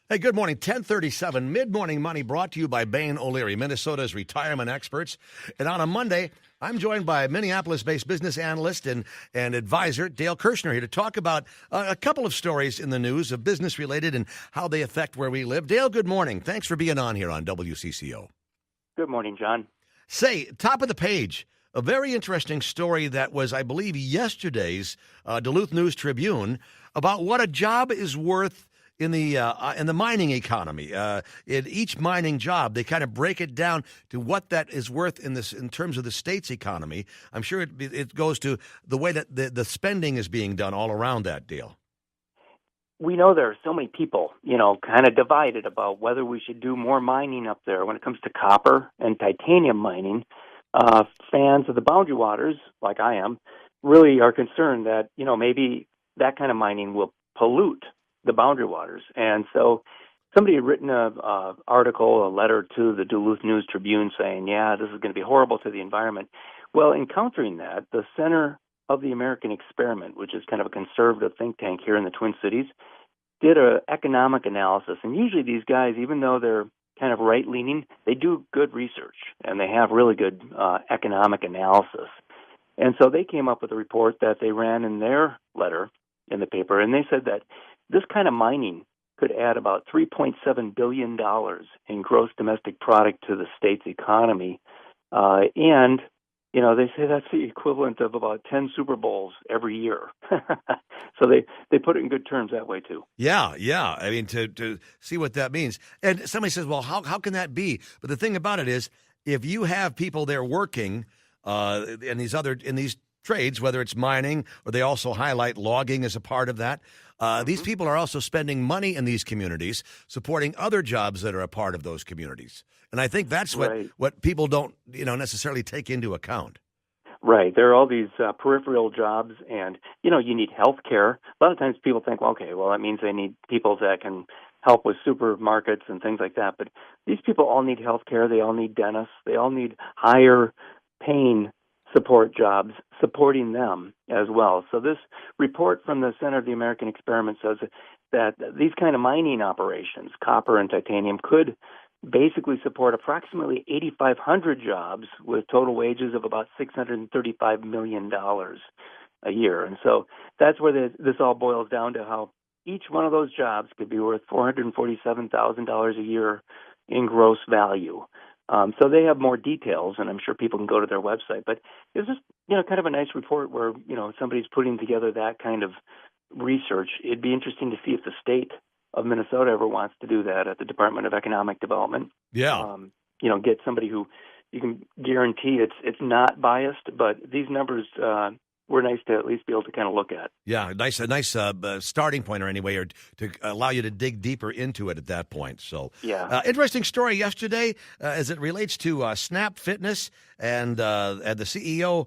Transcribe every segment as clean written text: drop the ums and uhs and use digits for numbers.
Hey, good morning. 1037 Mid-Morning Money brought to you by Bain O'Leary, Minnesota's retirement experts. And on a Monday, I'm joined by Minneapolis-based business analyst and advisor Dale Kurschner here to talk about a couple of stories in the news of business-related and how they affect where we live. Dale, good morning. Thanks for being on here on WCCO. Good morning, John. Say, top of the page, a very interesting story that was, I believe, yesterday's Duluth News-Tribune about what a job is worth in the mining economy. In each mining job, they kind of break it down to what that is worth in terms of the state's economy. I'm sure it goes to the way that the spending is being done all around that deal. We know there are so many people, kind of divided about whether we should do more mining up there when it comes to copper and titanium mining. Fans of the boundary waters, like I am, really are concerned that, maybe that kind of mining will pollute the boundary waters. And so somebody had written a letter to the Duluth News-Tribune saying, yeah, this is going to be horrible to the environment. Well, in countering that, the Center of the American Experiment, which is kind of a conservative think tank here in the Twin Cities, did an economic analysis. And usually these guys, even though they're kind of right-leaning, they do good research, and they have really good economic analysis. And so they came up with a report that they ran in their letter in the paper, and they said that this kind of mining could add about $3.7 billion in gross domestic product to the state's economy. And, they say that's the equivalent of about 10 Super Bowls every year. So they put it in good terms that way, too. Yeah. I mean, to see what that means. And somebody says, well, how can that be? But the thing about it is, if you have people there working in these trades, whether it's mining or they also highlight logging as a part of that, these people are also spending money in these communities, supporting other jobs that are a part of those communities. And I think that's what people don't, necessarily take into account. Right. There are all these peripheral jobs, and, you need health care. A lot of times people think, that means they need people that can help with supermarkets and things like that. But these people all need health care. They all need dentists. They all need higher paying support jobs supporting them as well. So this report from the Center of the American Experiment says that these kind of mining operations, copper and titanium, could basically support approximately 8,500 jobs with total wages of about $635 million a year. And so that's where this all boils down to how each one of those jobs could be worth $447,000 a year in gross value. So they have more details, and I'm sure people can go to their website. But it's just, kind of a nice report where, somebody's putting together that kind of research. It'd be interesting to see if the state of Minnesota ever wants to do that at the Department of Economic Development. Yeah. Get somebody who you can guarantee it's not biased, but these numbers were nice to at least be able to kind of look at. Yeah, a nice starting point, or anyway, or to allow you to dig deeper into it at that point. So, yeah, interesting story yesterday as it relates to Snap Fitness and the CEO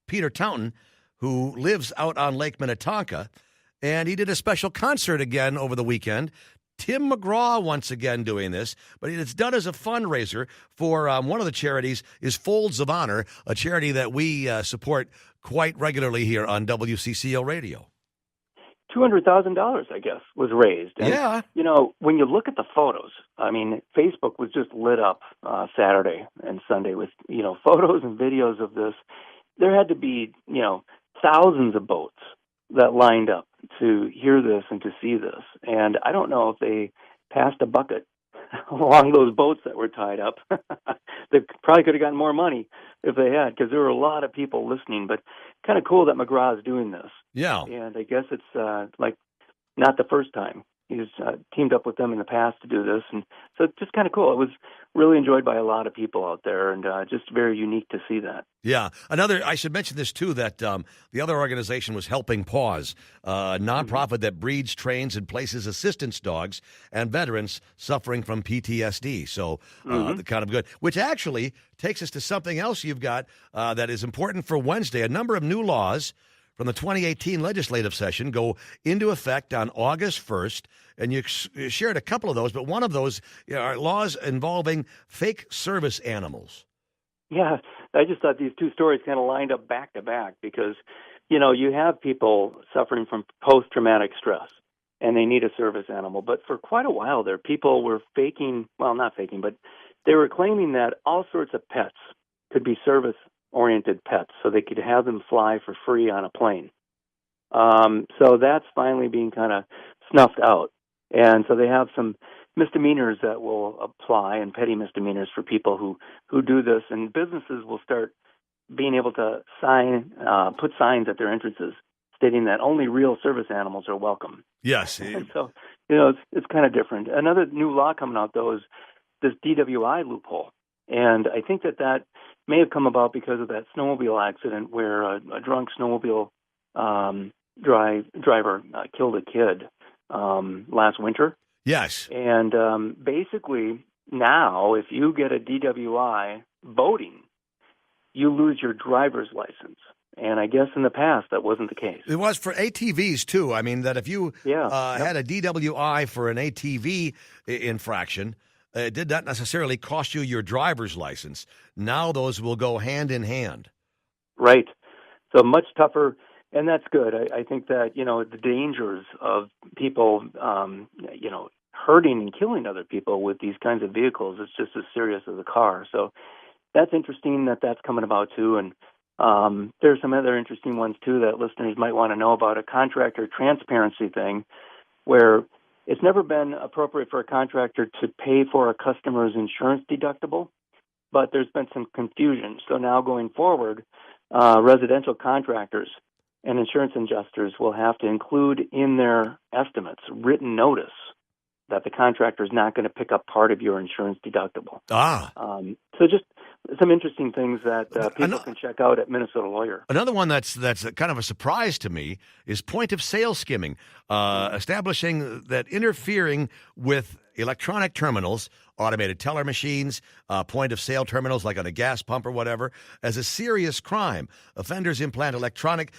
Peter Taunton, who lives out on Lake Minnetonka, and he did a special concert again over the weekend. Tim McGraw once again doing this, but it's done as a fundraiser for one of the charities is Folds of Honor, a charity that we support quite regularly here on WCCO Radio. $200,000, I guess, was raised. And, yeah. When you look at the photos, I mean, Facebook was just lit up Saturday and Sunday with, photos and videos of this. There had to be, thousands of boats that lined up to hear this and to see this. And I don't know if they passed a bucket along those boats that were tied up. They probably could have gotten more money if they had, because there were a lot of people listening. But kind of cool that McGraw is doing this. Yeah. And I guess it's not the first time. He's teamed up with them in the past to do this. And so it's just kind of cool. It was really enjoyed by a lot of people out there, and just very unique to see that. Yeah. I should mention this, too, that the other organization was Helping Paws, a nonprofit that breeds, trains, and places assistance dogs and veterans suffering from PTSD. So kind of good, which actually takes us to something else you've got that is important for Wednesday. A number of new laws from the 2018 legislative session go into effect on August 1st, and you shared a couple of those, but one of those are laws involving fake service animals. Yeah, I just thought these two stories kind of lined up back to back because, you have people suffering from post-traumatic stress. and they need a service animal. But for quite a while there, people were not faking, but they were claiming that all sorts of pets could be service-oriented pets, so they could have them fly for free on a plane. So that's finally being kind of snuffed out. And so they have some misdemeanors that will apply, and petty misdemeanors for people who do this, and businesses will start being able to put signs at their entrances stating that only real service animals are welcome. Yes. And so, it's kind of different. Another new law coming out, though, is this DWI loophole. And I think that may have come about because of that snowmobile accident where a drunk snowmobile driver killed a kid last winter. Yes. And basically now, if you get a DWI boating, you lose your driver's license. And I guess in the past that wasn't the case. It was for ATVs, too. I mean, that if you had a DWI for an ATV infraction, it did not necessarily cost you your driver's license. Now those will go hand in hand. Right. So much tougher, and that's good. I think that, the dangers of people, hurting and killing other people with these kinds of vehicles is just as serious as a car. So that's interesting that that's coming about, too. And there's some other interesting ones, too, that listeners might want to know about. A contractor transparency thing where it's never been appropriate for a contractor to pay for a customer's insurance deductible, but there's been some confusion. So now going forward, residential contractors and insurance adjusters will have to include in their estimates written notice that the contractor is not going to pick up part of your insurance deductible. So just some interesting things that people can check out at Minnesota Lawyer. Another one that's kind of a surprise to me is point-of-sale skimming, establishing that interfering with electronic terminals, automated teller machines, point-of-sale terminals like on a gas pump or whatever, as a serious crime. Offenders implant electronic.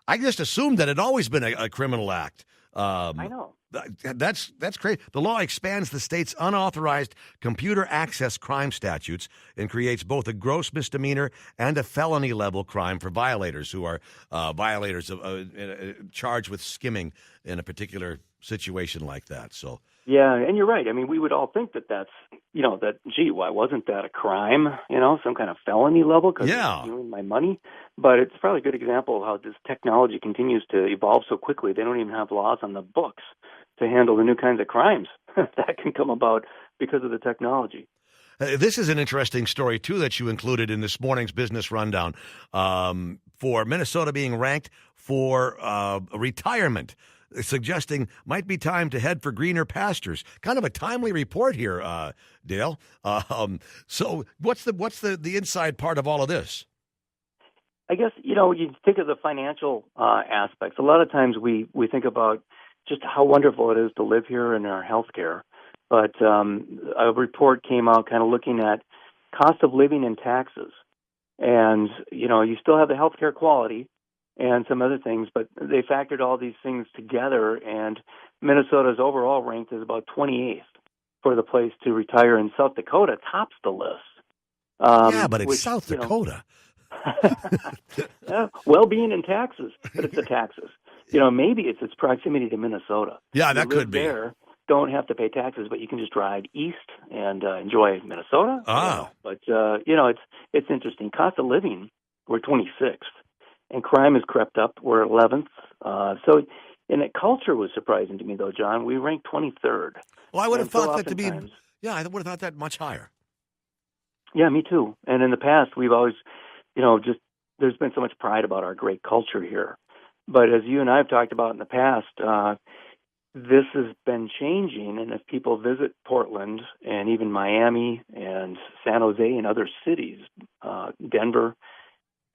I just assumed that it had always been a criminal act. I know. That's crazy. The law expands the state's unauthorized computer access crime statutes and creates both a gross misdemeanor and a felony level crime for violators who are violators of charged with skimming in a particular situation like that. So. Yeah, and you're right. I mean, we would all think that's, why wasn't that a crime? Some kind of felony level because it's stealing my money. But it's probably a good example of how this technology continues to evolve so quickly. They don't even have laws on the books to handle the new kinds of crimes that can come about because of the technology. This is an interesting story, too, that you included in this morning's Business Rundown for Minnesota being ranked for retirement, suggesting might be time to head for greener pastures. Kind of a timely report here, Dale. So what's the inside part of all of this? I guess, you think of the financial aspects. A lot of times we think about just how wonderful it is to live here in our health care. But a report came out kind of looking at cost of living and taxes. And, you still have the health care quality and some other things, but they factored all these things together, and Minnesota's overall ranked as about 28th for the place to retire, and South Dakota tops the list. But it's South Dakota. Well-being and taxes, but it's the taxes. Maybe it's its proximity to Minnesota. Yeah, that could be. There, don't have to pay taxes, but you can just drive east and enjoy Minnesota. But it's interesting. Cost of living, we're 26th, and crime has crept up. We're 11th. And that culture was surprising to me, though, John. We ranked 23rd. Well, I would have thought that to be. Yeah, I would have thought that much higher. Yeah, me too. And in the past, we've always, there's been so much pride about our great culture here. But as you and I have talked about in the past, this has been changing. And if people visit Portland and even Miami and San Jose and other cities, Denver,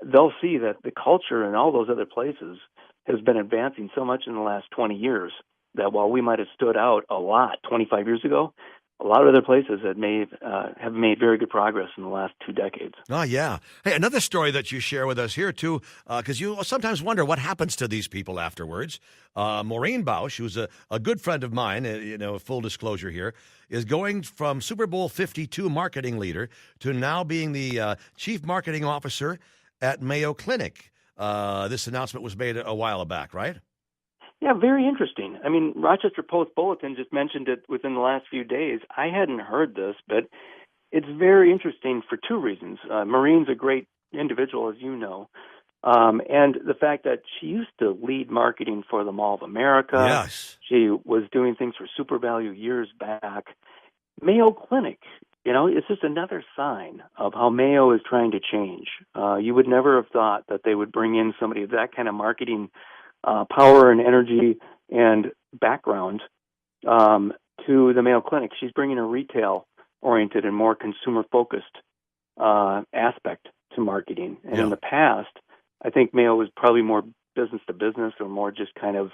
they'll see that the culture in all those other places has been advancing so much in the last 20 years that while we might have stood out a lot 25 years ago, a lot of other places have made very good progress in the last 2 decades. Oh, yeah. Hey, another story that you share with us here, too, because you sometimes wonder what happens to these people afterwards. Maureen Bausch, who's a good friend of mine, full disclosure here, is going from Super Bowl 52 marketing leader to now being the chief marketing officer at Mayo Clinic. This announcement was made a while back, right? Yeah, very interesting. I mean, Rochester Post Bulletin just mentioned it within the last few days. I hadn't heard this, but it's very interesting for two reasons. Maureen's a great individual, as you know, and the fact that she used to lead marketing for the Mall of America. Yes. She was doing things for Super Value years back. Mayo Clinic, it's just another sign of how Mayo is trying to change. You would never have thought that they would bring in somebody of that kind of marketing power and energy and background to the Mayo Clinic. She's bringing a retail-oriented and more consumer-focused aspect to marketing. And in the past, I think Mayo was probably more business to business or more just kind of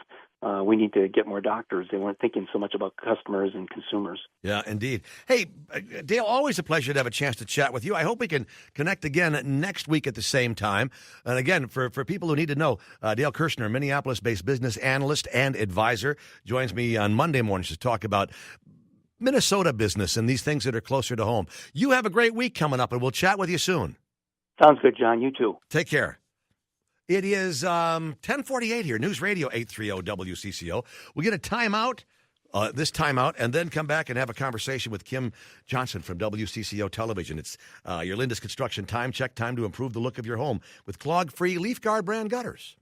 we need to get more doctors. They weren't thinking so much about customers and consumers. Yeah, indeed. Hey, Dale, always a pleasure to have a chance to chat with you. I hope we can connect again next week at the same time. And again, for people who need to know, Dale Kurschner, Minneapolis-based business analyst and advisor, joins me on Monday mornings to talk about Minnesota business and these things that are closer to home. You have a great week coming up, and we'll chat with you soon. Sounds good, John. You too. Take care. It is 10:48 here, News Radio 830 WCCO. We'll get a timeout, and then come back and have a conversation with Kim Johnson from WCCO Television. It's your Linda's Construction Time Check, time to improve the look of your home with clog-free Leaf Guard brand gutters.